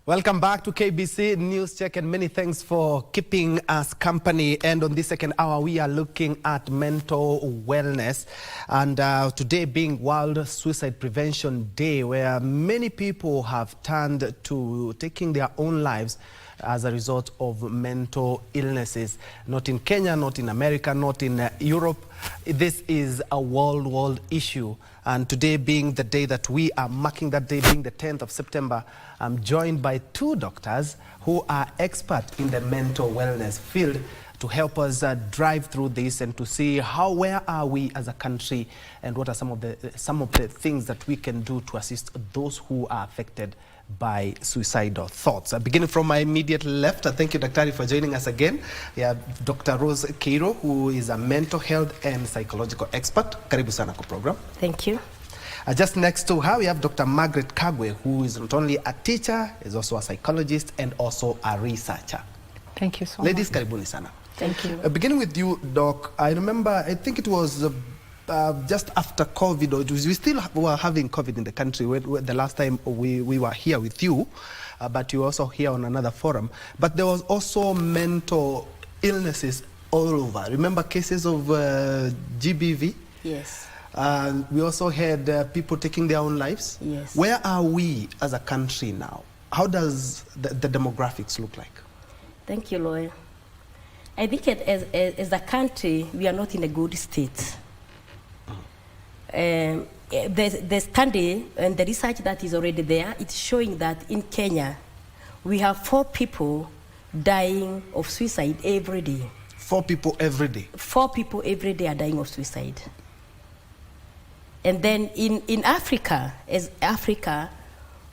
Welcome back to KBC News Check, and many thanks for keeping us company. And on this second hour, we are looking at mental wellness. And today being World Suicide Prevention Day, where many people have turned to taking their own lives as a result of mental illnesses. Not in Kenya, not in America, not in Europe. This is a world issue. And today being the day that we are marking, that day being the 10th of September, I'm joined by two doctors who are experts in the mental wellness field to help us drive through this and to see where are we as a country and what are some of the things that we can do to assist those who are affected by suicidal thoughts. Beginning from my immediate left, thank you, Daktari, for joining us again. We have Dr. Rose Keiro, who is a mental health and psychological expert. Karibu sana kwa program. Thank you. Just next to her, we have Dr. Margaret Kagwe, who is not only a teacher, is also a psychologist and also a researcher. Thank you so much. Ladies, karibuni sana. Thank you. Beginning with you, Doc, I remember, I think it was just after COVID, or we still were having COVID in the country the last time we were here with you, but you were also here on another forum. But there was also mental illnesses all over. Remember cases of GBV? Yes. We also had people taking their own lives. Yes. Where are we as a country now? How does the demographics look like? Thank you, Lawyer. I think as a country, we are not in a good state. The study and the research that is already there, it's showing that in Kenya, we have 4 people dying of suicide every day. 4 people every day? 4 people every day are dying of suicide. And then in Africa,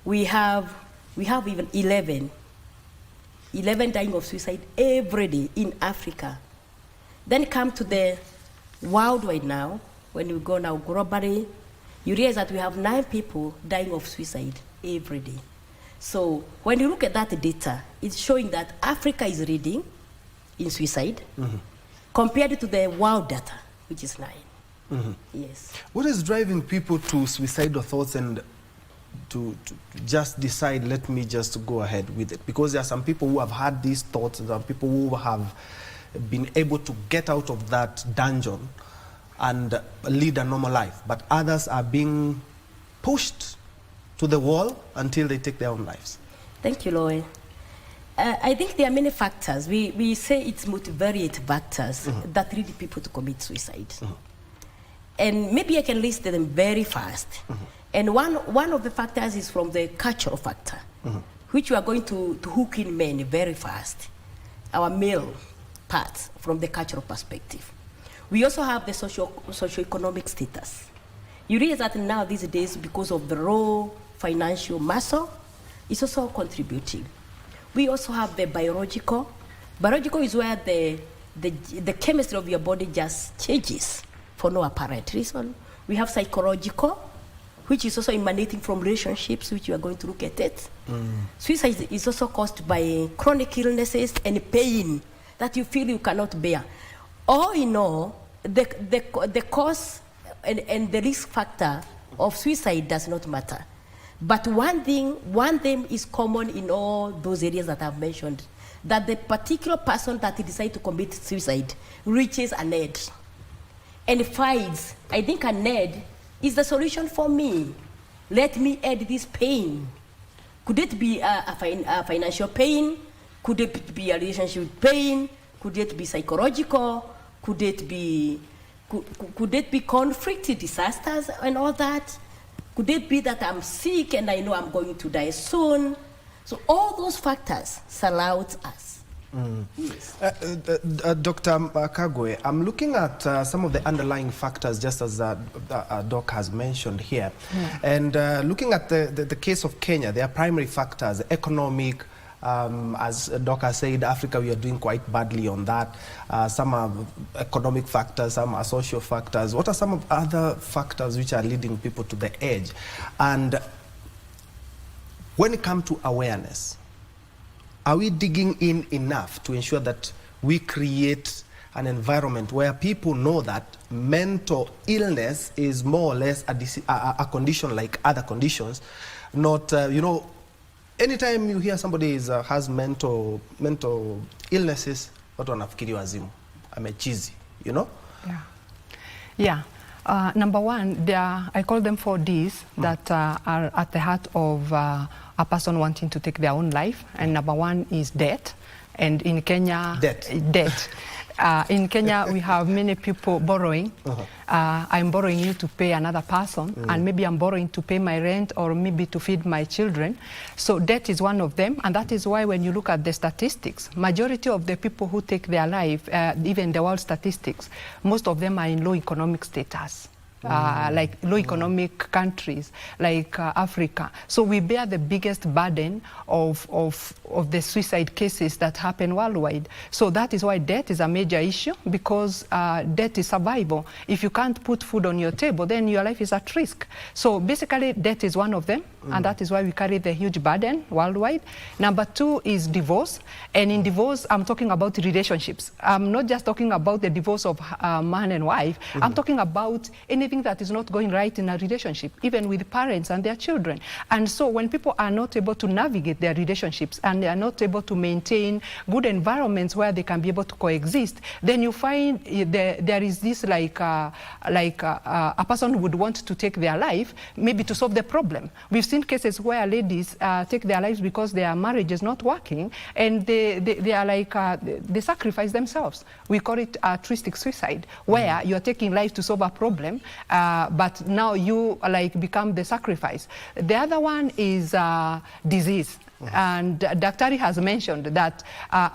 we have even 11 dying of suicide every day in Africa. Then come to the worldwide now. When you go now globally, you realize that we have 9 people dying of suicide every day. So when you look at that data, it's showing that Africa is leading in suicide compared to the world data, which is 9. Yes. What is driving people to suicidal thoughts and to just decide, let me just go ahead with it? Because there are some people who have had these thoughts, there are people who have been able to get out of that dungeon and lead a normal life, but others are being pushed to the wall until they take their own lives. Thank you, Loe. I think there are many factors. We say it's multivariate factors that lead people to commit suicide. And maybe I can list them very fast. And one of the factors is from the cultural factor, which we are going to hook in men very fast, our male parts from the cultural perspective. We also have the socio-economic status. You realize that now these days, because of the raw financial muscle, it's also contributing. We also have the biological. Biological is where the chemistry of your body just changes for no apparent reason. We have psychological, which is also emanating from relationships, which you are going to look at it. Suicide is also caused by chronic illnesses and pain that you feel you cannot bear. All in all, the cause and the risk factor of suicide does not matter. But one thing is common in all those areas that I've mentioned, that the particular person that decides to commit suicide reaches an edge and finds, I think an edge is the solution for me. Let me end this pain. Could it be a financial pain? Could it be a relationship pain? Could it be psychological? Could it be conflict, disasters and all that? Could it be that I'm sick and I know I'm going to die soon? So all those factors surround us. Yes. Dr. Kagwe, I'm looking at some of the underlying factors, just as Doc has mentioned here. And looking at the case of Kenya, there are primary factors, economic. As Doc has said, Africa, we are doing quite badly on that. Some are economic factors, some are social factors. What are some of other factors which are leading people to the edge? And when it comes to awareness, are we digging in enough to ensure that we create an environment where people know that mental illness is more or less a condition like other conditions, not, anytime you hear somebody has mental illnesses, watu wanafikiri wazimu, amechizi, you know? Yeah. Number one, I call them 4Ds that are at the heart of a person wanting to take their own life. And number one is debt. And in Kenya, debt. In Kenya, we have many people borrowing. I'm borrowing you to pay another person, and maybe I'm borrowing to pay my rent or maybe to feed my children. So debt is one of them, and that is why when you look at the statistics, majority of the people who take their life, even the world statistics, most of them are in low economic status. Like low economic countries like Africa. So we bear the biggest burden of the suicide cases that happen worldwide. So that is why debt is a major issue, because debt is survival. If you can't put food on your table, then your life is at risk. So basically debt is one of them, and that is why we carry the huge burden worldwide. Number two is divorce. And in divorce, I'm talking about relationships. I'm not just talking about the divorce of man and wife. I'm talking about anything that is not going right in a relationship, even with parents and their children. And so when people are not able to navigate their relationships and they are not able to maintain good environments where they can be able to coexist, then you find there is this like a person would want to take their life, maybe to solve the problem. We've seen cases where ladies take their lives because their marriage is not working, and they are like, they sacrifice themselves. We call it altruistic suicide, where you're taking life to solve a problem, but now you like become the sacrifice. The other one is disease. And Daktari has mentioned that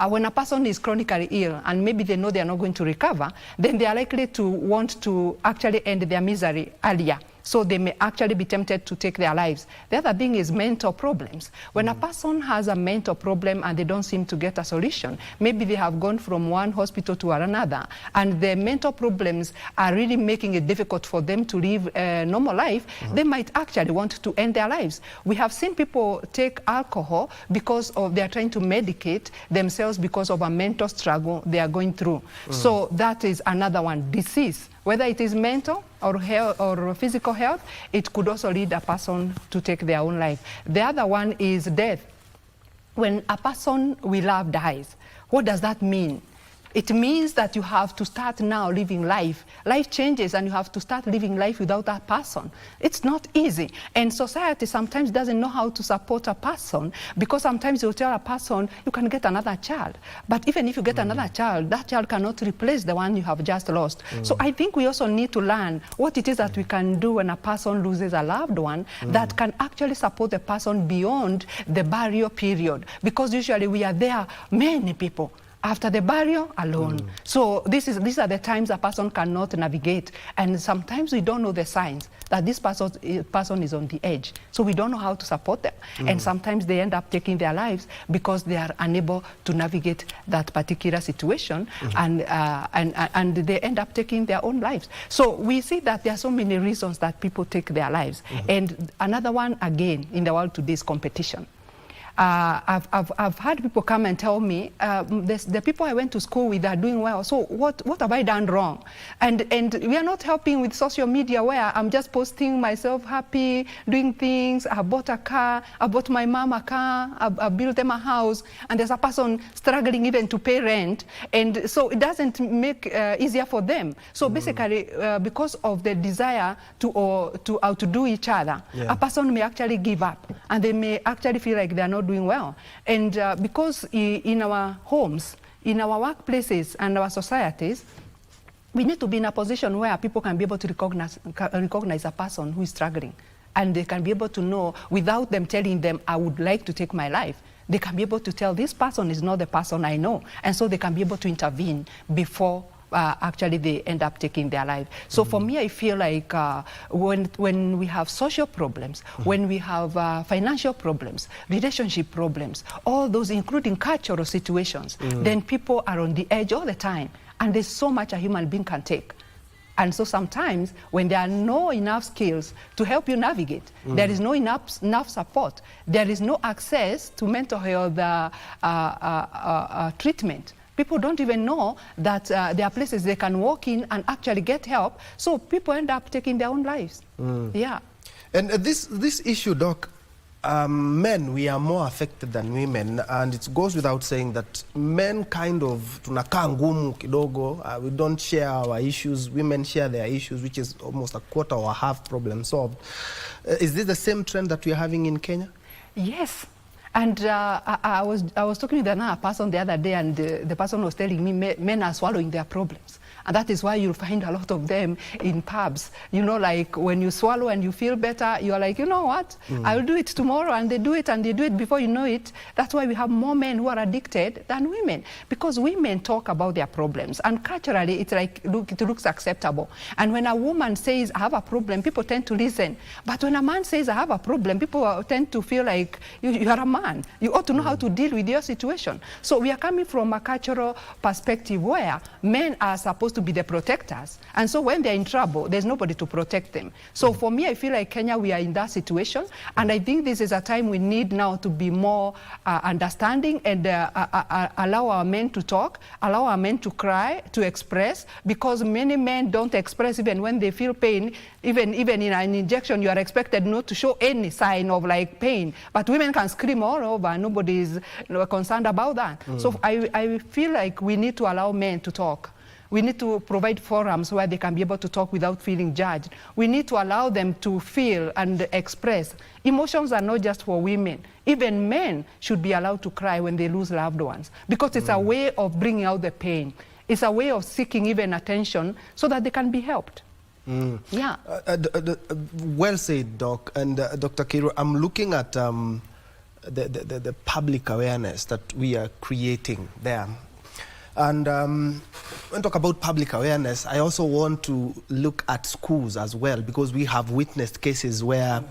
when a person is chronically ill and maybe they know they are not going to recover, then they are likely to want to actually end their misery earlier. So they may actually be tempted to take their lives. The other thing is mental problems. When a person has a mental problem and they don't seem to get a solution, maybe they have gone from one hospital to another, and the mental problems are really making it difficult for them to live a normal life, they might actually want to end their lives. We have seen people take alcohol because they are trying to medicate themselves because of a mental struggle they are going through. So that is another one, disease. Whether it is mental or health or physical health, it could also lead a person to take their own life. The other one is death. When a person we love dies, what does that mean? It means that you have to start now living life. Life changes and you have to start living life without that person. It's not easy. And society sometimes doesn't know how to support a person, because sometimes you tell a person, you can get another child. But even if you get another child, that child cannot replace the one you have just lost. So I think we also need to learn what it is that we can do when a person loses a loved one that can actually support the person beyond the burial period. Because usually we are there, many people, after the burial alone. So these are the times a person cannot navigate, and sometimes we don't know the signs that this person is on the edge. So we don't know how to support them, and sometimes they end up taking their lives because they are unable to navigate that particular situation, and they end up taking their own lives. So we see that there are so many reasons that people take their lives. And another one, again, in the world today is competition. I've had people come and tell me, the people I went to school with are doing well, so what have I done wrong? And we are not helping with social media, where I'm just posting myself happy, doing things. I bought a car, I bought my mom a car, I built them a house, and there's a person struggling even to pay rent, and so it doesn't make easier for them. So basically, because of the desire to outdo each other, a person may actually give up, and they may actually feel like they are not doing well. And because in our homes, in our workplaces and our societies, we need to be in a position where people can be able to recognize a person who is struggling. And they can be able to know, without them telling them, I would like to take my life, they can be able to tell, this person is not the person I know. And so they can be able to intervene before actually they end up taking their life. So for me, I feel like when we have social problems, when we have financial problems, relationship problems, all those, including cultural situations, then people are on the edge all the time. And there's so much a human being can take. And so sometimes when there are no enough skills to help you navigate, there is no enough support, there is no access to mental health treatment. People don't even know that there are places they can walk in and actually get help. So people end up taking their own lives. Yeah. And this issue, Doc, Men, we are more affected than women, and it goes without saying that men kind of tunakaa ngumu kidogo. We don't share our issues. Women share their issues, which is almost a quarter or a half problem solved. Is this the same trend that we are having in Kenya? Yes. And I was talking with another person the other day, and the person was telling me men are swallowing their problems. And that is why you'll find a lot of them in pubs. You know, like when you swallow and you feel better, you're like, you know what, I'll do it tomorrow. And they do it before you know it. That's why we have more men who are addicted than women. Because women talk about their problems. And culturally, it's like, it looks acceptable. And when a woman says, I have a problem, people tend to listen. But when a man says, I have a problem, people tend to feel like, you are a man. You ought to know how to deal with your situation. So we are coming from a cultural perspective where men are supposed to be the protectors. And so when they're in trouble, there's nobody to protect them. So for me, I feel like Kenya, we are in that situation. And I think this is a time we need now to be more understanding and allow our men to talk, allow our men to cry, to express, because many men don't express even when they feel pain. Even in an injection, you are expected not to show any sign of like pain. But women can scream all over, and nobody is concerned about that. So I feel like we need to allow men to talk. We need to provide forums where they can be able to talk without feeling judged. We need to allow them to feel and express. Emotions are not just for women. Even men should be allowed to cry when they lose loved ones, because it's a way of bringing out the pain. It's a way of seeking even attention so that they can be helped. Yeah. Well said, Doc. And Dr. Kiru, I'm looking at the public awareness that we are creating there. And when we talk about public awareness, I also want to look at schools as well, because we have witnessed cases where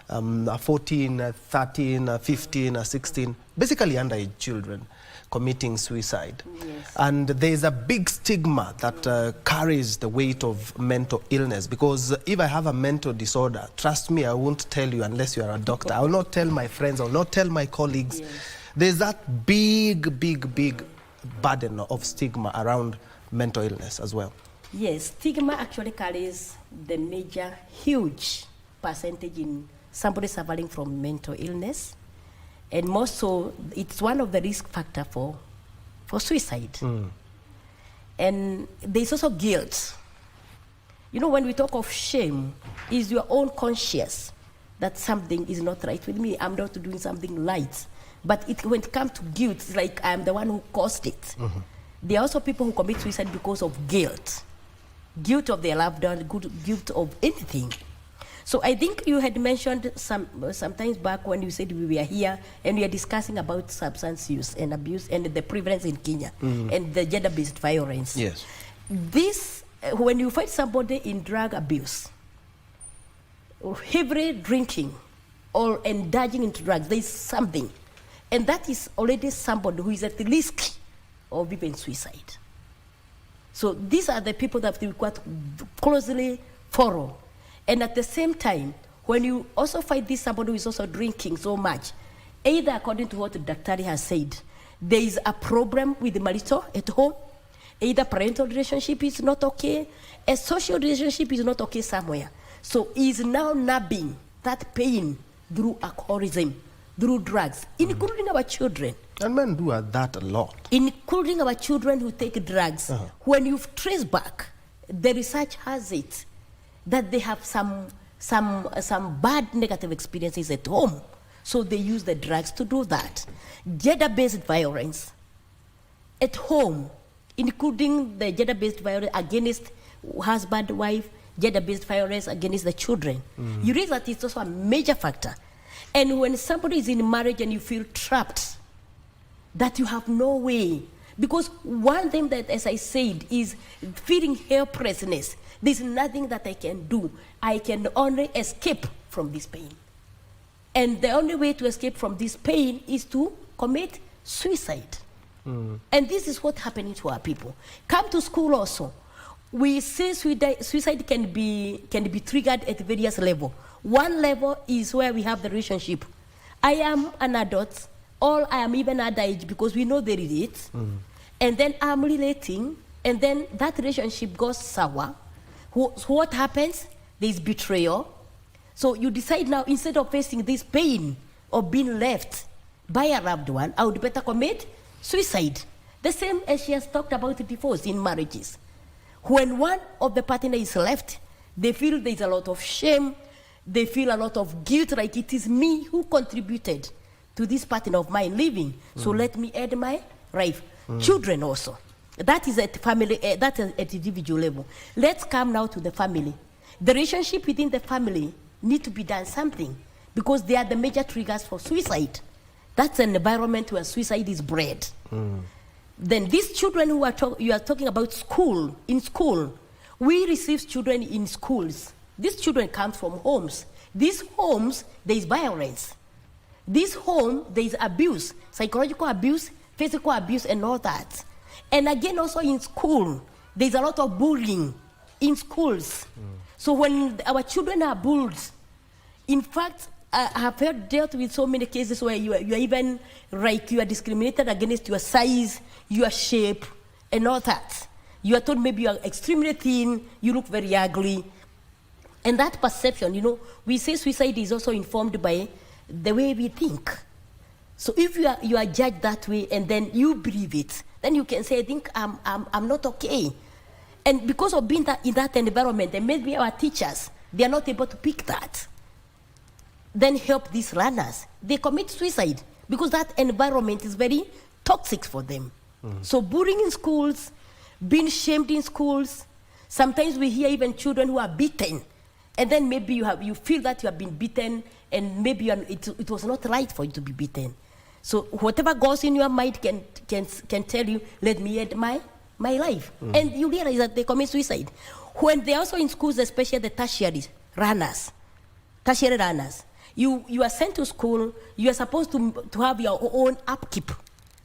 14, 13, 15, 16, basically underage children committing suicide. Yes. And there's a big stigma that carries the weight of mental illness, because if I have a mental disorder, trust me, I won't tell you unless you are a doctor. I will not tell my friends, I will not tell my colleagues. Yes. There's that big burden of stigma around mental illness as well. Yes, stigma actually carries the major, huge percentage in somebody suffering from mental illness. And more so, it's one of the risk factors for suicide. And there's also guilt. You know, when we talk of shame, is your own conscience that something is not right with me. I'm not doing something right. But when it comes to guilt, it's like I'm the one who caused it. There are also people who commit suicide because of guilt. Guilt of their loved one, guilt of anything. So I think you had mentioned sometimes back when you said we were here and we are discussing about substance use and abuse and the prevalence in Kenya and the gender-based violence. Yes. This, when you find somebody in drug abuse, or heavy drinking, or indulging into drugs, there is something. And that is already somebody who is at the risk of even suicide. So these are the people that we quite closely follow. And at the same time, when you also find this somebody who is also drinking so much, either according to what the doctor has said, there is a problem with the marital at home, either parental relationship is not okay, a social relationship is not okay somewhere. So he is now numbing that pain through alcoholism, through drugs, including our children. And men do that a lot. Including our children who take drugs. When you trace back, the research has it that they have some bad negative experiences at home. So they use the drugs to do that. Gender-based violence at home, including the gender-based violence against husband, wife, gender-based violence against the children. You realize that it's also a major factor. And when somebody is in marriage and you feel trapped, that you have no way. Because one thing that, as I said, is feeling helplessness. There's nothing that I can do. I can only escape from this pain. And the only way to escape from this pain is to commit suicide. And this is what's happening to our people. Come to school also. We say suicide can be triggered at various levels. One level is where we have the relationship. I am an adult, or I am even underage because we know they relate. And then I'm relating, and then that relationship goes sour. So what happens? There's betrayal. So you decide now, instead of facing this pain or being left by a loved one, I would better commit suicide. The same as she has talked about divorce in marriages. When one of the partner is left, they feel there's a lot of shame, they feel a lot of guilt, like it is me who contributed to this partner of mine living, so let me add my life. Children also. That is at family, that is at individual level. Let's come now to the family. The relationship within the family need to be done something, because they are the major triggers for suicide. That's an environment where suicide is bred. Then these children who you are talking about school, in school, we receive children in schools. These children come from homes. These homes, there is violence. This home, there is abuse, psychological abuse, physical abuse, and all that. And again, also in school, there's a lot of bullying in schools. So when our children are bullied, in fact, I have dealt with so many cases where you are even like you are discriminated against your size, your shape, and all that. You are told maybe you are extremely thin, you look very ugly. And that perception, you know, we say suicide is also informed by the way we think. So if you are judged that way and then you believe it, then you can say, I think I'm not okay. And because of being in that environment, and maybe our teachers, they are not able to pick that. Then help these learners. They commit suicide because that environment is very toxic for them. So bullying in schools, being shamed in schools. Sometimes we hear even children who are beaten, and then maybe you feel that you have been beaten, and maybe it was not right for you to be beaten. So whatever goes in your mind can tell you, let me end my life. And you realize that they commit suicide. When they're also in schools, especially the tertiary runners, you are sent to school, you are supposed to have your own upkeep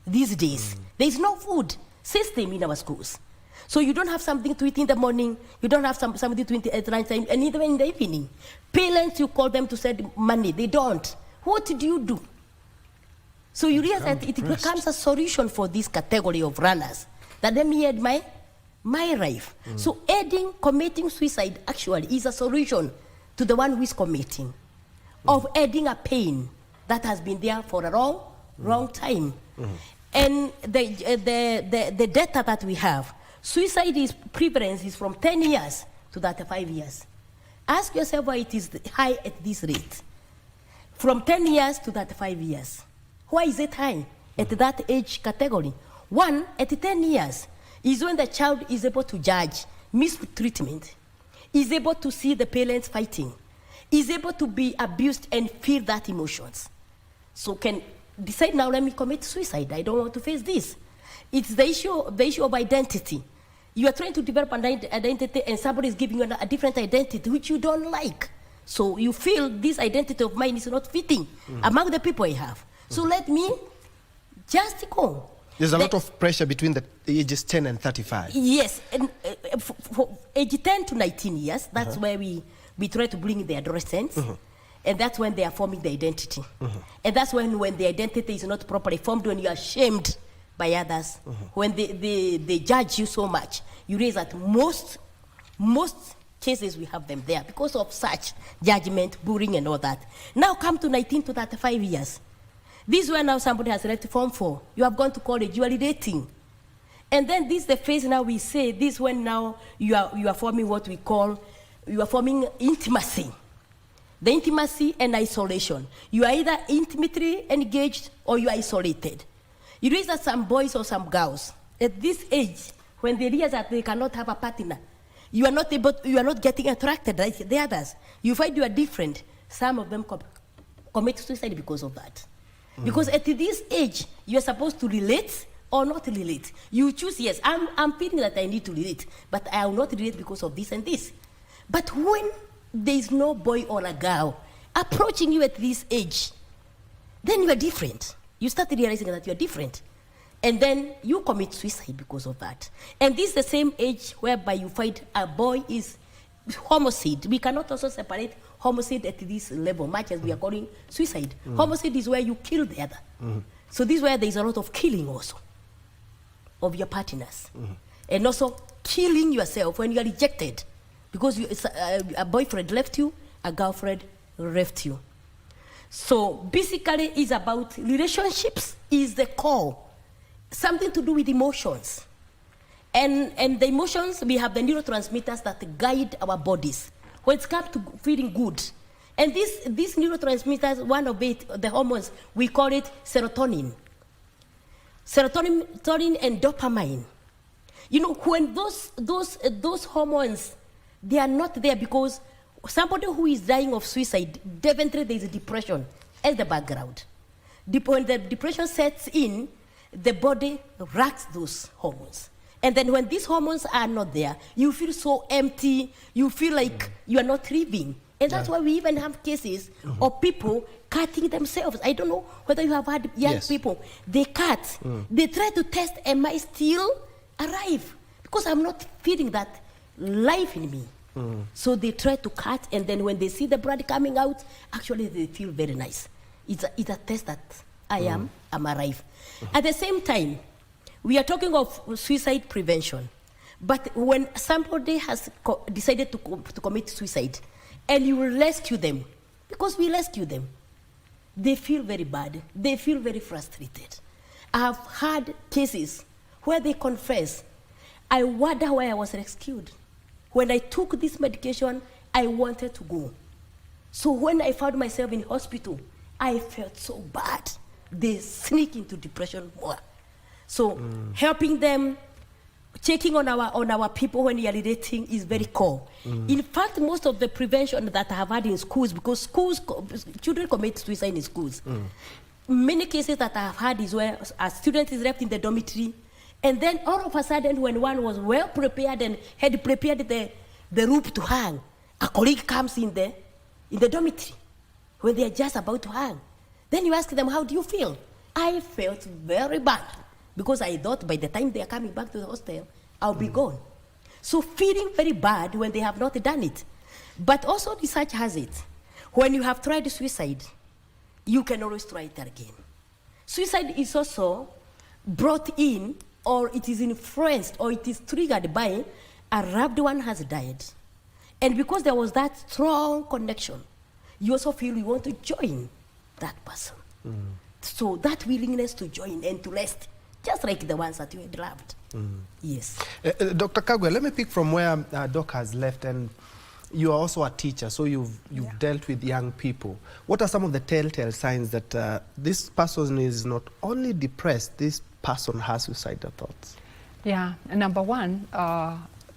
these days. There is no food system in our schools. So you don't have something to eat in the morning, you don't have something to eat at lunchtime, and even in the evening. Parents, you call them to send money, they don't. What do you do? So you realize that it becomes a solution for this category of runners, that let me add my life. So committing suicide actually is a solution to the one who is committing, of adding a pain that has been there for a long time. And the data that we have, suicide prevalence is from 10 years to 35 years. Ask yourself why it is high at this rate. From 10 years to 35 years. Why is it high at that age category? One, at 10 years is when the child is able to judge mistreatment, is able to see the parents fighting, is able to be abused and feel that emotions. So can decide, now let me commit suicide. I don't want to face this. It's the issue of identity. You are trying to develop an identity and somebody is giving you a different identity which you don't like. So you feel this identity of mine is not fitting among the people I have. So let me just go. There's a lot of pressure between the ages 10 and 35. Yes, and for age 10 to 19 years, that's where we try to bring in the adolescents. And that's when they are forming the identity. And that's when the identity is not properly formed, when you are shamed by others, when they judge you so much, you realize that most cases we have them there because of such judgment, bullying and all that. Now come to 19 to 35 years. This is when now somebody has left Form 4. You have gone to college, you are dating. And then this is the phase now we say, this when now you are forming what we call, you are forming intimacy. The intimacy and isolation. You are either intimately engaged or you are isolated. You realize that some boys or some girls, at this age, when they realize that they cannot have a partner, you are not getting attracted like the others. You find you are different. Some of them commit suicide because of that. Because at this age, you are supposed to relate or not relate. You choose, yes, I'm feeling that I need to relate, but I will not relate because of this and this. But when there is no boy or a girl approaching you at this age, then you are different. You start realizing that you are different. And then you commit suicide because of that. And this is the same age whereby you find a boy is homicide. We cannot also separate homicide at this level, much as we are calling suicide. Homicide is where you kill the other. So this is where there is a lot of killing also of your partners. And also killing yourself when you are rejected. Because a boyfriend left you, a girlfriend left you. So basically it's about relationships is the core, something to do with emotions. And the emotions, we have the neurotransmitters that guide our bodies when it comes to feeling good. And these neurotransmitters, one of it, the hormones, we call it serotonin. Serotonin and dopamine. You know, when those hormones, they are not there because somebody who is dying of suicide, definitely there is a depression as the background. When the depression sets in, the body lacks those hormones. And then when these hormones are not there, you feel so empty, you feel like you are not living. And that's why we even have cases of people cutting themselves. I don't know whether you have had young people, they cut. They try to test, am I still alive? Because I'm not feeling that life in me. So they try to cut, and then when they see the blood coming out, actually they feel very nice. It's a test that I'm alive. At the same time, we are talking of suicide prevention. But when somebody has decided to commit suicide, and you will rescue them, because we rescue them, they feel very bad. They feel very frustrated. I have had cases where they confess, I wonder why I was rescued. When I took this medication, I wanted to go. So when I found myself in hospital, I felt so bad. They sneak into depression more. So helping them, checking on our people when we are relating is very core. In fact, most of the prevention that I have had in schools, because children commit suicide in schools. Many cases that I have had is where a student is left in the dormitory, and then all of a sudden, when one was well prepared and had prepared the rope to hang, a colleague comes in the dormitory when they are just about to hang. Then you ask them, how do you feel? I felt very bad, because I thought by the time they are coming back to the hostel, I'll be gone. So feeling very bad when they have not done it. But also research has it. When you have tried suicide, you can always try it again. Suicide is also brought in, or it is influenced, or it is triggered by a loved one has died. And because there was that strong connection, you also feel you want to join that person. So that willingness to join and to rest, just like the ones that you had loved. Yes. Dr. Kagwe, let me pick from where Doc has left, and you are also a teacher, so you've dealt with young people. What are some of the telltale signs that this person is not only depressed, this person has suicidal thoughts? Yeah, number one,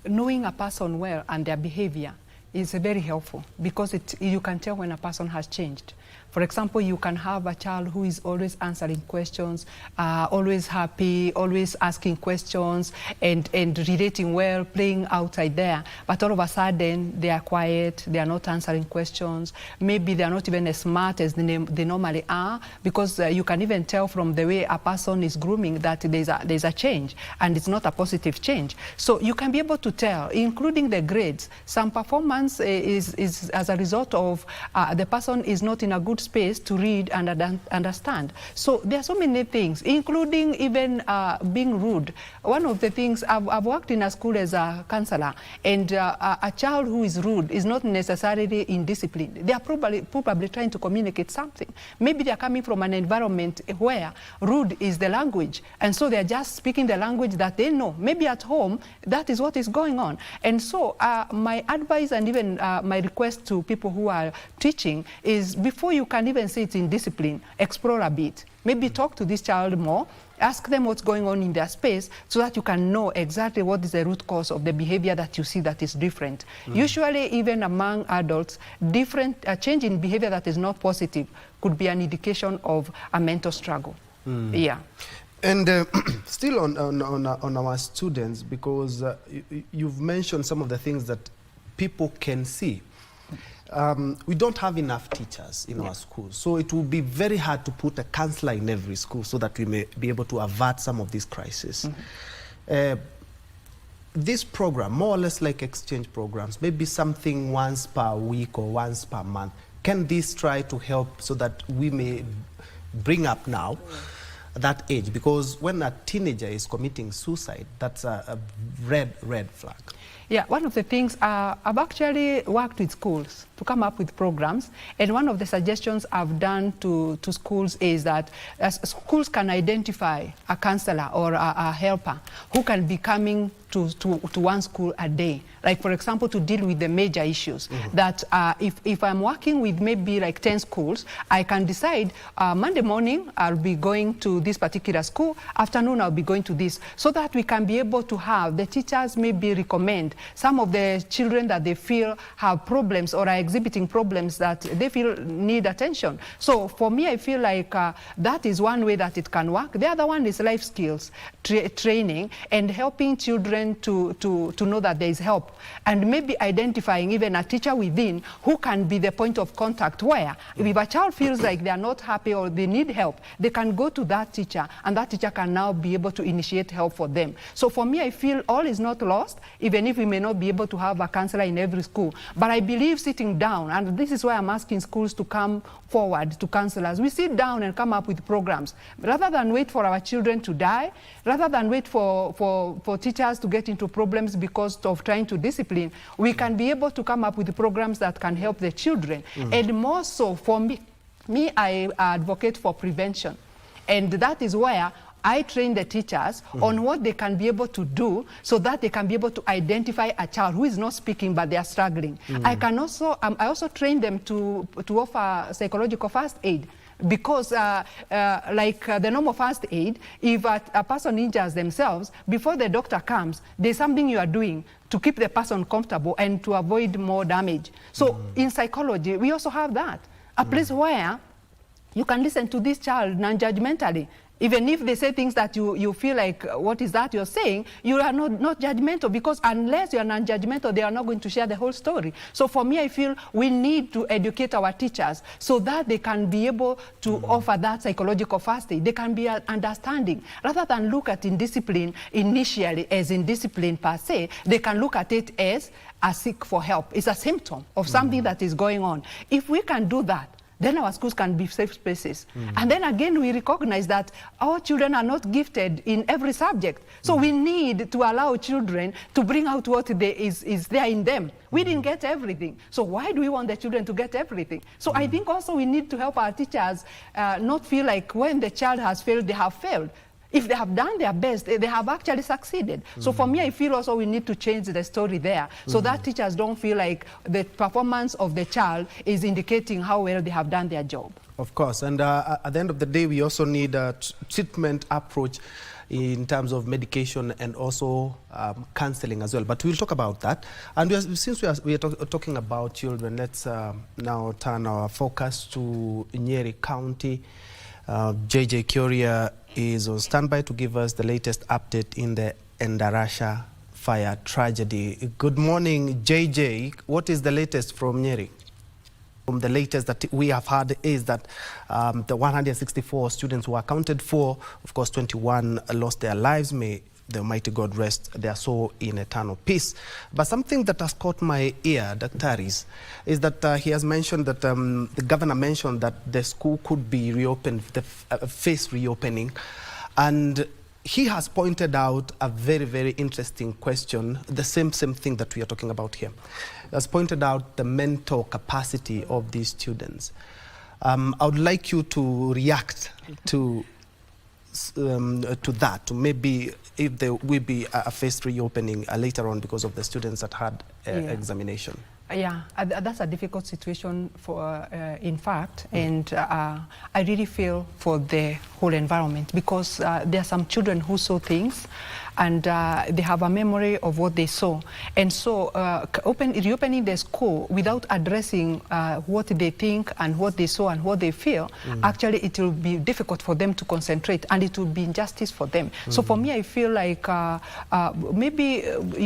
knowing a person well and their behavior is very helpful, because you can tell when a person has changed. For example, you can have a child who is always answering questions, always happy, always asking questions, and relating well, playing outside there. But all of a sudden, they are quiet, they are not answering questions. Maybe they are not even as smart as they normally are, because you can even tell from the way a person is grooming that there's a change, and it's not a positive change. So you can be able to tell, including the grades. Some performance is as a result of the person is not in a good space to read and understand. So there are so many things, including even being rude. One of the things, I've worked in a school as a counselor, and a child who is rude is not necessarily in discipline. They are probably trying to communicate something. Maybe they are coming from an environment where rude is the language, and so they are just speaking the language that they know. Maybe at home, that is what is going on. And so my advice and even my request to people who are teaching is, before you can even say it's in discipline, explore a bit. Maybe talk to this child more, ask them what's going on in their space, so that you can know exactly what is the root cause of the behavior that you see that is different. Usually, even among adults, different change in behavior that is not positive could be an indication of a mental struggle. Yeah. And still on our students, because you've mentioned some of the things that people can see. We don't have enough teachers in our schools, so it will be very hard to put a counselor in every school so that we may be able to avert some of these crises. This program, more or less like exchange programs, maybe something once per week or once per month, can this try to help so that we may bring up now that age? Because when a teenager is committing suicide, that's a red flag. Yeah, one of the things, I've actually worked with schools to come up with programs, and one of the suggestions I've done to schools is that schools can identify a counselor or a helper who can be coming to one school a day. Like, for example, to deal with the major issues. That if I'm working with maybe like 10 schools, I can decide Monday morning I'll be going to this particular school, afternoon I'll be going to this, so that we can be able to have the teachers maybe recommend some of the children that they feel have problems or are exhibiting problems that they feel need attention. So for me, I feel like that is one way that it can work. The other one is life skills training and helping children to know that there is help, and maybe identifying even a teacher within who can be the point of contact, where if a child feels like they are not happy or they need help, they can go to that teacher, and that teacher can now be able to initiate help for them. So for me, I feel all is not lost, even if we may not be able to have a counselor in every school. But I believe sitting down, and this is why I'm asking schools to come forward to counselors. We sit down and come up with programs. Rather than wait for our children to die, rather than wait for teachers to get into problems because of trying to discipline, we can be able to come up with programs that can help the children. And more so, for me, I advocate for prevention. And that is where I train the teachers on what they can be able to do so that they can be able to identify a child who is not speaking but they are struggling. I also train them to offer psychological first aid. Because like the normal first aid, if a person injures themselves, before the doctor comes, there's something you are doing to keep the person comfortable and to avoid more damage. So in psychology, we also have that. A place where you can listen to this child non-judgmentally. Even if they say things that you feel like, what is that you're saying, you are not judgmental, because unless you are non-judgmental, they are not going to share the whole story. So for me, I feel we need to educate our teachers so that they can be able to offer that psychological first aid. They can be understanding. Rather than look at indiscipline initially as indiscipline per se, they can look at it as a seek for help. It's a symptom of something that is going on. If we can do that, then our schools can be safe spaces. And then again, we recognize that our children are not gifted in every subject. So we need to allow children to bring out what is there in them. We didn't get everything. So why do we want the children to get everything? So I think also we need to help our teachers not feel like when the child has failed, they have failed. If they have done their best, they have actually succeeded. So for me, I feel also we need to change the story there so that teachers don't feel like the performance of the child is indicating how well they have done their job. Of course, and at the end of the day, we also need a treatment approach in terms of medication and also counseling as well. But we'll talk about that. And since we are talking about children, let's now turn our focus to Nyeri County. JJ Kuria is on standby to give us the latest update in the Endarasha fire tragedy. Good morning, JJ. What is the latest from Nyeri? The latest that we have heard is that the 164 students were accounted for. Of course, 21 lost their lives. May the Almighty God rest their soul in eternal peace. But something that has caught my ear, Dr. is that he has mentioned that the governor mentioned that the school could be reopened, face reopening. And he has pointed out a very, very interesting question, the same thing that we are talking about here. He has pointed out the mental capacity of these students. I would like you to react to that, to maybe if there will be a phased reopening later on because of the students that had examination. Yeah, that's a difficult situation for, in fact, and I really feel for the whole environment because there are some children who saw things and they have a memory of what they saw. And so reopening the school without addressing what they think and what they saw and what they feel, actually it will be difficult for them to concentrate and it will be injustice for them. So for me, I feel like maybe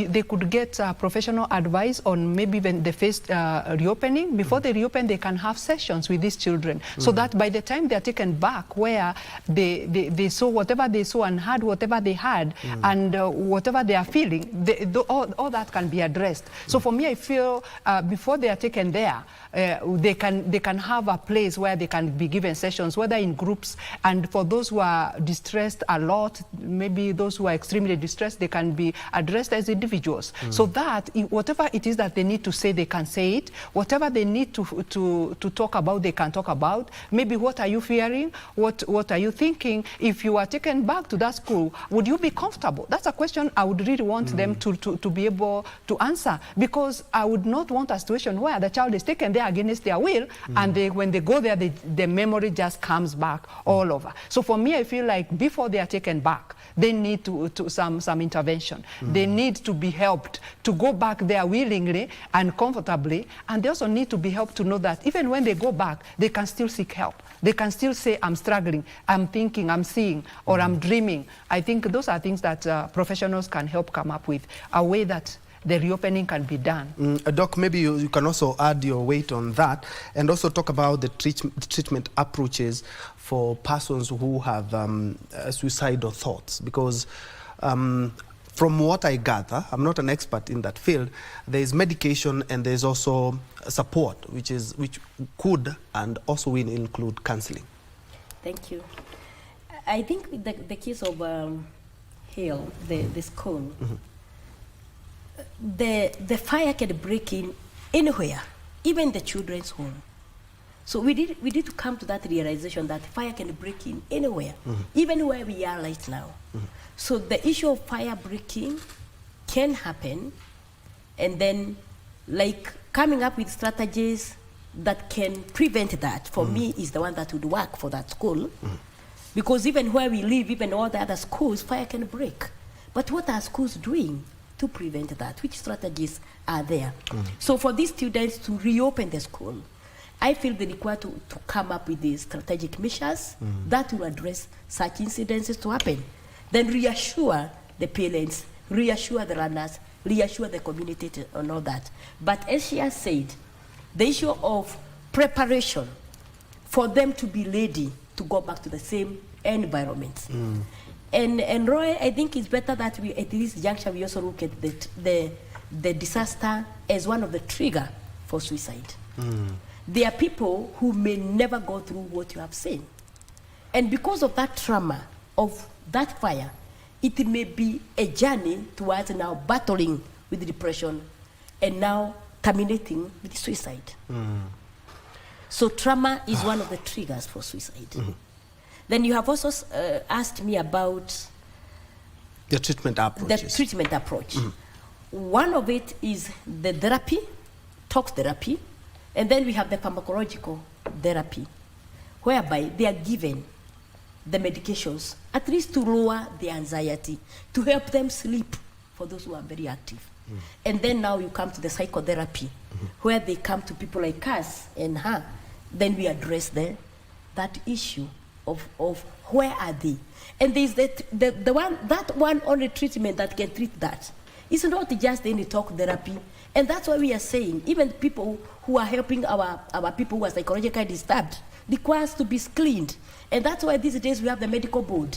they could get professional advice on maybe when the first reopening. Before they reopen, they can have sessions with these children so that by the time they are taken back where they saw whatever they saw and heard whatever they had, and and whatever they are feeling, all that can be addressed. So for me, I feel before they are taken there, they can have a place where they can be given sessions, whether in groups, and for those who are distressed a lot, maybe those who are extremely distressed, they can be addressed as individuals. So that whatever it is that they need to say, they can say it. Whatever they need to talk about, they can talk about. Maybe what are you fearing? What are you thinking? If you are taken back to that school, would you be comfortable? That's a question I would really want them to be able to answer, because I would not want a situation where the child is taken there against their will, and when they go there, the memory just comes back all over. So for me, I feel like before they are taken back, they need some intervention. They need to be helped to go back there willingly and comfortably, and they also need to be helped to know that even when they go back, they can still seek help. They can still say, I'm struggling, I'm thinking, I'm seeing, or I'm dreaming. I think those are things that professionals can help come up with, a way that the reopening can be done. Doc, maybe you can also add your weight on that, and also talk about the treatment approaches for persons who have suicidal thoughts, because from what I gather, I'm not an expert in that field, there is medication and there's also support, which could and also will include counseling. Thank you. I think the case of Hill, the school, the fire can break in anywhere, even the children's home. So we need to come to that realization that fire can break in anywhere, even where we are right now. So the issue of fire breaking can happen, and then like coming up with strategies that can prevent that, for me, is the one that would work for that school. Because even where we live, even all the other schools, fire can break. But what are schools doing to prevent that? Which strategies are there? So for these students to reopen the school, I feel they require to come up with these strategic measures that will address such incidences to happen. Then reassure the parents, reassure the learners, reassure the community and all that. But as she has said, the issue of preparation for them to be ready to go back to the same environment. And Roy, I think it's better that we, at this juncture, we also look at the disaster as one of the trigger for suicide. There are people who may never go through what you have seen. And because of that trauma, of that fire, it may be a journey towards now battling with depression and now terminating with suicide. So trauma is one of the triggers for suicide. Then you have also asked me about the treatment approaches. The treatment approach. One of it is the therapy, talk therapy, and then we have the pharmacological therapy, whereby they are given the medications, at least to lower the anxiety, to help them sleep for those who are very active. And then now you come to the psychotherapy, where they come to people like us and her. Then we address that issue of where are they. And there's that one only treatment that can treat that. It's not just any talk therapy. And that's why we are saying, even people who are helping our people who are psychologically disturbed requires to be screened. And that's why these days we have the medical board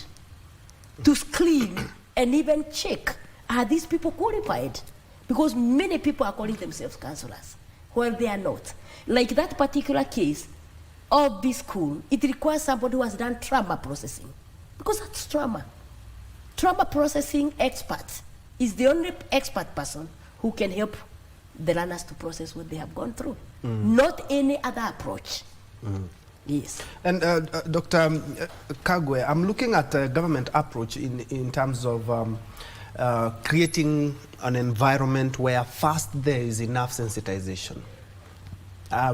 to screen and even check, are these people qualified? Because many people are calling themselves counselors, while they are not. Like that particular case of this school, it requires somebody who has done trauma processing. Because that's trauma. Trauma processing expert is the only expert person who can help the learners to process what they have gone through. Not any other approach. Yes. And Dr. Kagwe, I'm looking at a government approach in terms of creating an environment where first there is enough sensitization.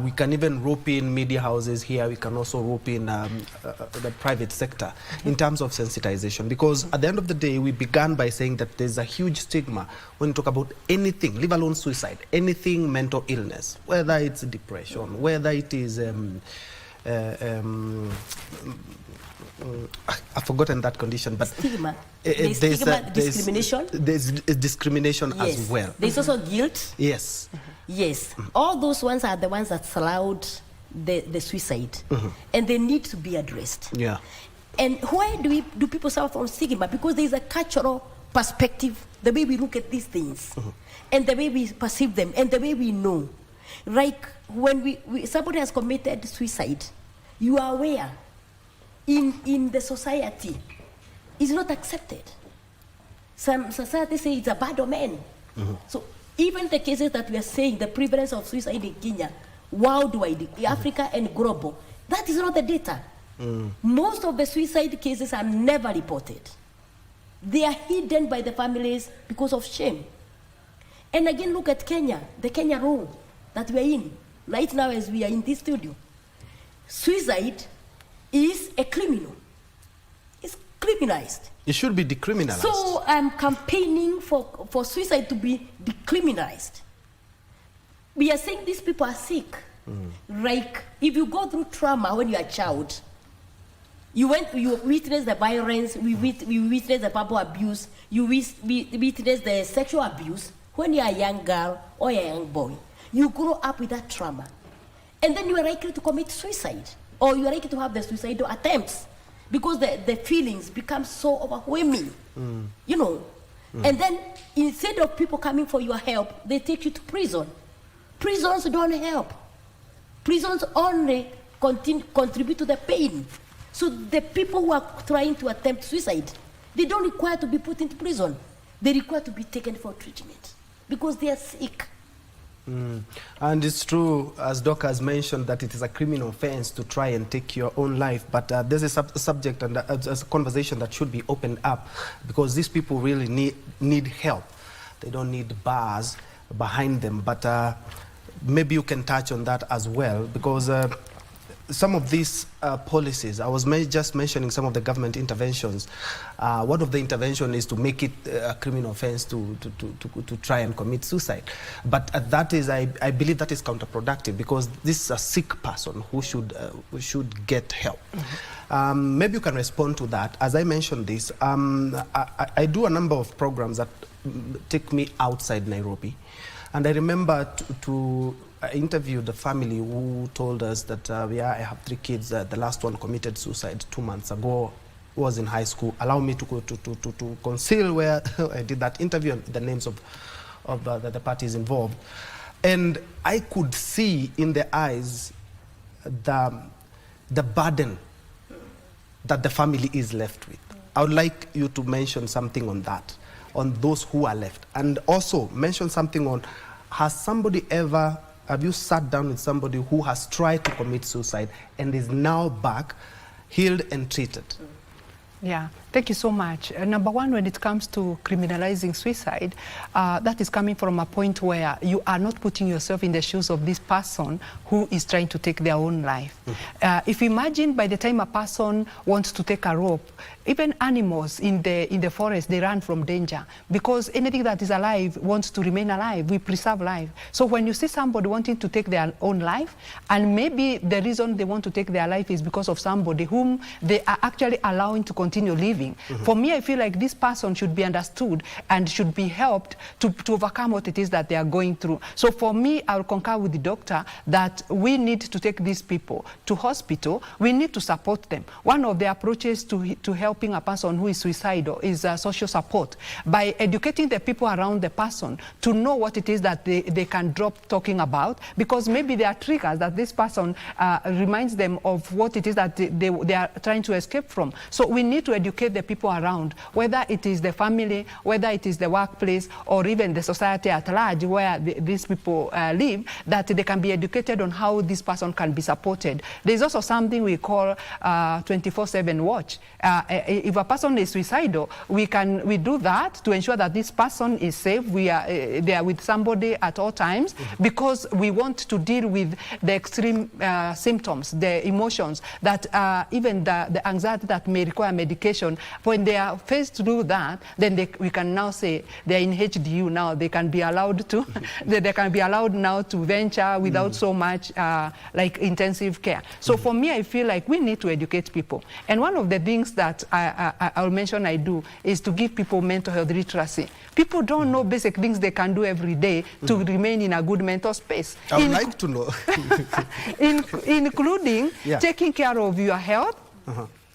We can even rope in media houses here. We can also rope in the private sector in terms of sensitization. Because at the end of the day, we began by saying that there's a huge stigma when you talk about anything, leave alone suicide, anything mental illness, whether it's depression, whether it is I've forgotten that condition, but stigma. There's discrimination. There's discrimination yes. as well. There's also guilt. Yes. Yes. All those ones are the ones that allowed the suicide, and they need to be addressed. Yeah. And why do people suffer from stigma? Because there is a cultural perspective, the way we look at these things, and the way we perceive them, and the way we know. Like when somebody has committed suicide, you are aware in the society, it's not accepted. Some societies say it's a bad omen. So even the cases that we are saying, the prevalence of suicide in Kenya, worldwide, Africa and global, that is not the data. Most of the suicide cases are never reported. They are hidden by the families because of shame. And again, look at Kenya, the Kenya rule that we are in right now as we are in this studio. Suicide is a criminal. It's criminalized. It should be decriminalized. So I'm campaigning for suicide to be decriminalized. We are saying these people are sick. Like if you go through trauma when you're a child, you witness the violence, we witness the verbal abuse, you witness the sexual abuse. When you're a young girl or a young boy, you grow up with that trauma. And then you are likely to commit suicide, or you are likely to have the suicidal attempts, because the feelings become so overwhelming, you know. And then instead of people coming for your help, they take you to prison. Prisons don't help. Prisons only contribute to the pain. So the people who are trying to attempt suicide, they don't require to be put into prison. They require to be taken for treatment because they are sick. And it's true, as Doc has mentioned, that it is a criminal offense to try and take your own life. But there's a subject and a conversation that should be opened up, because these people really need help. They don't need bars behind them. But maybe you can touch on that as well, because some of these policies, I was just mentioning some of the government interventions. One of the intervention is to make it a criminal offense to try and commit suicide. But that is, I believe that is counterproductive, because this is a sick person who should get help. Maybe you can respond to that. As I mentioned this, I do a number of programs that take me outside Nairobi. And I remember I interviewed the family who told us that, yeah, I have 3 kids. The last one committed suicide 2 months ago, was in high school. Allow me to go to conceal where I did that interview and the names of the parties involved. And I could see in their eyes the burden that the family is left with. I would like you to mention something on that, on those who are left. And also mention something on, have you sat down with somebody who has tried to commit suicide and is now back, healed and treated? Yeah, thank you so much. Number one, when it comes to criminalizing suicide, that is coming from a point where you are not putting yourself in the shoes of this person who is trying to take their own life. If you imagine, by the time a person wants to take a rope, even animals in the forest, they run from danger, because anything that is alive wants to remain alive. We preserve life. So when you see somebody wanting to take their own life, and maybe the reason they want to take their life is because of somebody whom they are actually allowing to continue living. For me, I feel like this person should be understood and should be helped to overcome what it is that they are going through. So for me, I will concur with the doctor that we need to take these people to hospital. We need to support them. One of the approaches to helping a person who is suicidal is social support, by educating the people around the person to know what it is that they can drop talking about, because maybe there are triggers that this person reminds them of what it is that they are trying to escape from. So we need to educate the people around, whether it is the family, whether it is the workplace, or even the society at large where these people live, that they can be educated on how this person can be supported. There's also something we call 24/7 watch. If a person is suicidal, we do that to ensure that this person is safe. We are there with somebody at all times, because we want to deal with the extreme symptoms, the emotions, that even the anxiety that may require medication. When they are faced through that, then we can now say they're in HDU now. They can be allowed to, they can be allowed now to venture without so much like intensive care. So for me, I feel like we need to educate people. And one of the things that I'll mention I do is to give people mental health literacy. People don't know basic things they can do every day to remain in a good mental space. I would like to know. Including taking care of your health,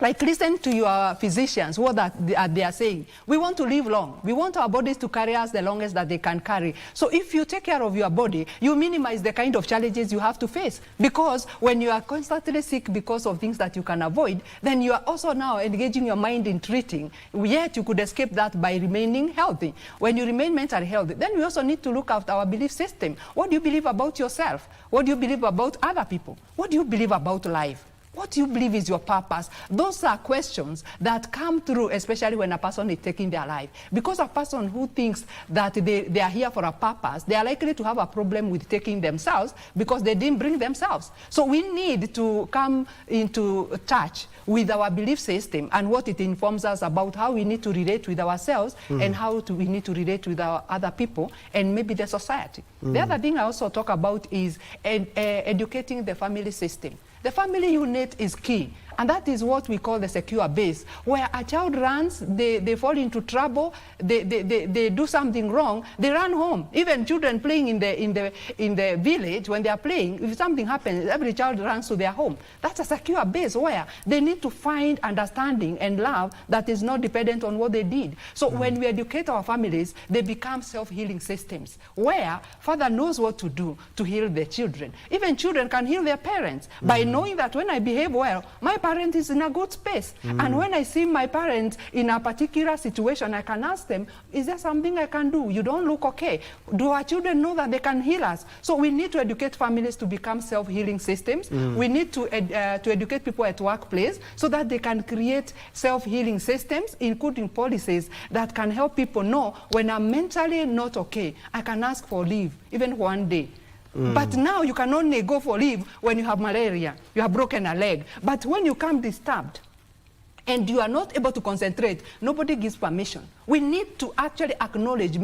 Like, listen to your physicians, what they are saying. We want to live long. We want our bodies to carry us the longest that they can carry. So if you take care of your body, you minimize the kind of challenges you have to face. Because when you are constantly sick because of things that you can avoid, then you are also now engaging your mind in treating. Yet you could escape that by remaining healthy. When you remain mentally healthy, then we also need to look at our belief system. What do you believe about yourself? What do you believe about other people? What do you believe about life? What do you believe is your purpose? Those are questions that come through, especially when a person is taking their life. Because a person who thinks that they are here for a purpose, they are likely to have a problem with taking themselves because they didn't bring themselves. So we need to come into touch with our belief system and what it informs us about how we need to relate with ourselves and how we need to relate with our other people and maybe the society. The other thing I also talk about is educating the family system. The family unit is key, and that is what we call the secure base, where a child runs, they fall into trouble, they do something wrong, they run home. Even children playing in the village, when they are playing, if something happens, every child runs to their home. That's a secure base where they need to find understanding and love that is not dependent on what they did. So when we educate our families, they become self-healing systems, where father knows what to do to heal their children. Even children can heal their parents by knowing that when I behave well, my parent is in a good space. And when I see my parent in a particular situation, I can ask them, is there something I can do? You don't look okay. Do our children know that they can heal us? So we need to educate families to become self-healing systems. We need to educate people at workplace so that they can create self-healing systems, including policies that can help people know when I'm mentally not okay, I can ask for leave, even one day. But now you can only go for leave when you have malaria, you have broken a leg. But when you come disturbed and you are not able to concentrate, nobody gives permission. We need to actually acknowledge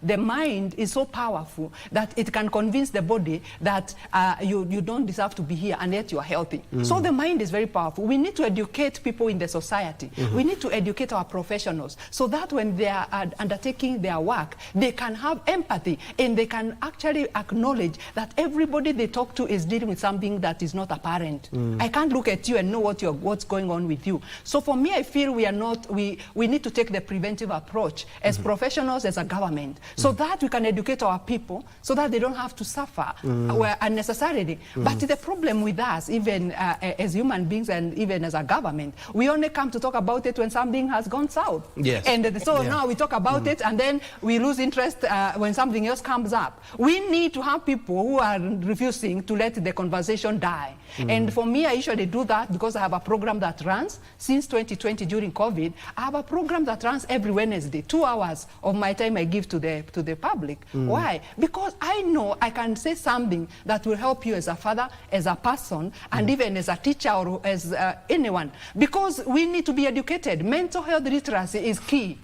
the mind is so powerful that it can convince the body that you don't deserve to be here and yet you are healthy. So the mind is very powerful. We need to educate people in the society. We need to educate our professionals so that when they are undertaking their work, they can have empathy and they can actually acknowledge that everybody they talk to is dealing with something that is not apparent. I can't look at you and know what's going on with you. So for me, I feel we need to take the preventive approach as professionals, as a government, so that we can educate our people so that they don't have to suffer unnecessarily. But the problem with us, even as human beings and even as a government, we only come to talk about it when something has gone south. Yes. And so now we talk about it and then we lose interest when something else comes up. We need to have people who are refusing to let the conversation die. And for me, I usually do that because I have a program that runs since 2020 during COVID. I have a program that runs every Wednesday, 2 hours of my time I give to the public. Why? Because I know I can say something that will help you as a father, as a person, and even as a teacher or as anyone. Because we need to be educated. Mental health literacy is key.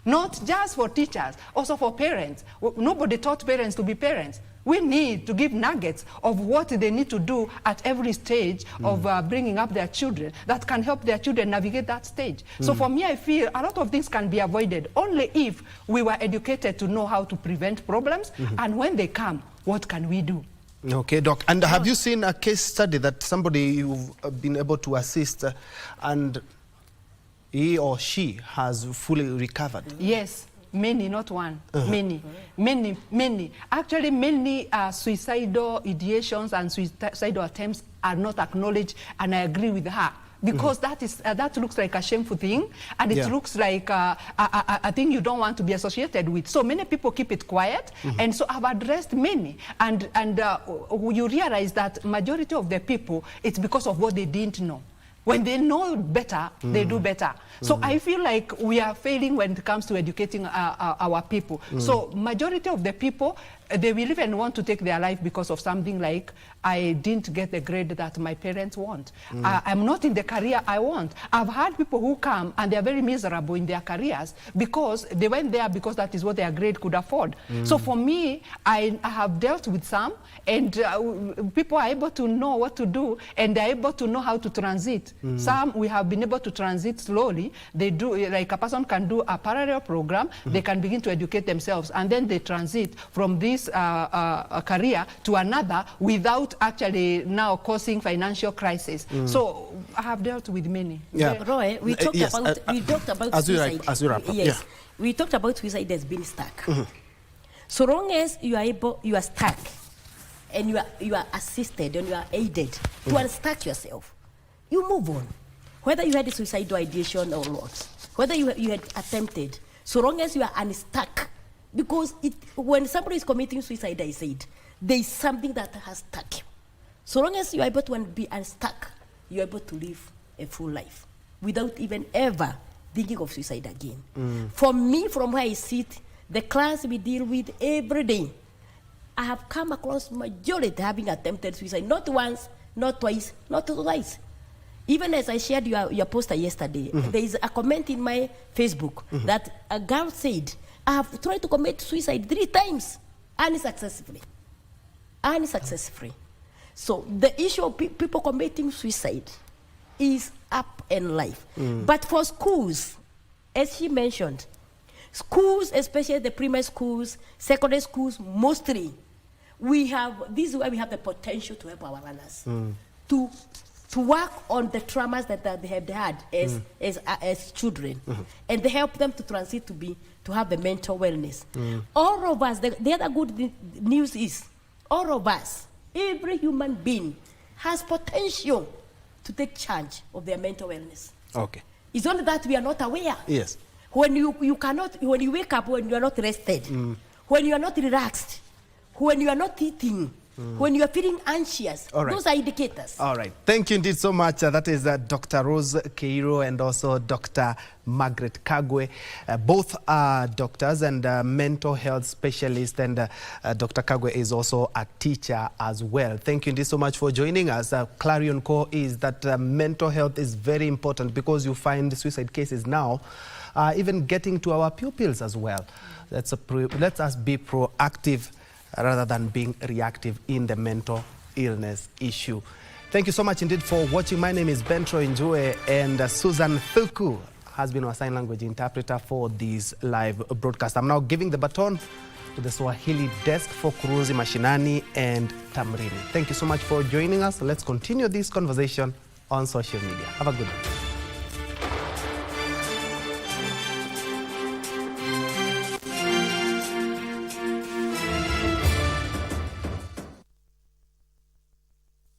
Not just for teachers, also for parents. Nobody taught parents to be parents. We need to give nuggets of what they need to do at every stage of bringing up their children that can help their children navigate that stage. So for me, I feel a lot of things can be avoided only if we were educated to know how to prevent problems. And when they come, what can we do? Okay, Doc. And have you seen a case study that somebody you've been able to assist and he or she has fully recovered? Yes. Many, not one. Many. Actually, many suicidal ideations and suicidal attempts are not acknowledged, and I agree with her. Because that looks like a shameful thing, and it looks like a thing you don't want to be associated with. So many people keep it quiet, and so I've addressed many. And you realize that majority of the people, it's because of what they didn't know. When they know better, they do better. So I feel like we are failing when it comes to educating our people. So majority of the people, they will even want to take their life because of something like, I didn't get the grade that my parents want. I'm not in the career I want. I've had people who come and they're very miserable in their careers because they went there because that is what their grade could afford. So for me, I have dealt with some, and people are able to know what to do, and they're able to know how to transit. Some we have been able to transit slowly. They do, like a person can do a parallel program, they can begin to educate themselves, and then they transit from this this career to another without actually now causing financial crisis. So I have dealt with many. Yeah. Roy, we talked about suicide. As we wrap up. Yes. Yeah. We talked about suicide as being stuck. So long as you are stuck, and you are assisted and you are aided to unstuck yourself, you move on. Whether you had a suicidal ideation or not, whether you had attempted, so long as you are unstuck, because when somebody is committing suicide, I said, there is something that has stuck you. So long as you are able to be unstuck, you are able to live a full life without even ever thinking of suicide again. For me, from where I sit, the clients we deal with every day, I have come across majority having attempted suicide, not once, not twice, not twice. Even as I shared your poster yesterday, there is a comment in my Facebook that a girl said, I have tried to commit suicide 3 times, unsuccessfully. Unsuccessfully. So the issue of people committing suicide is up in life. But for schools, as she mentioned, schools, especially the primary schools, secondary schools, mostly, this is where we have the potential to help our learners to work on the traumas that they have had as children, and they help them to transit to have the mental wellness. All of us, the other good news is, all of us, every human being has potential to take charge of their mental wellness. Okay. It's only that we are not aware. Yes. When you wake up, when you are not rested, when you are not relaxed, when you are not eating, when you are feeling anxious, those are indicators. All right. Thank you indeed so much. That is Dr. Rose Keiro and also Dr. Margaret Kagwe. Both are doctors and mental health specialists, and Dr. Kagwe is also a teacher as well. Thank you indeed so much for joining us. Clarion Core is that mental health is very important, because you find suicide cases now even getting to our pupils as well. Let us be proactive rather than being reactive in the mental illness issue. Thank you so much indeed for watching. My name is Bentro Njue, and Susan Thuku has been our sign language interpreter for this live broadcast. I'm now giving the baton to the Swahili desk for Kurunzi Mashinani and Tamrini. Thank you so much for joining us. Let's continue this conversation on social media. Have a good one.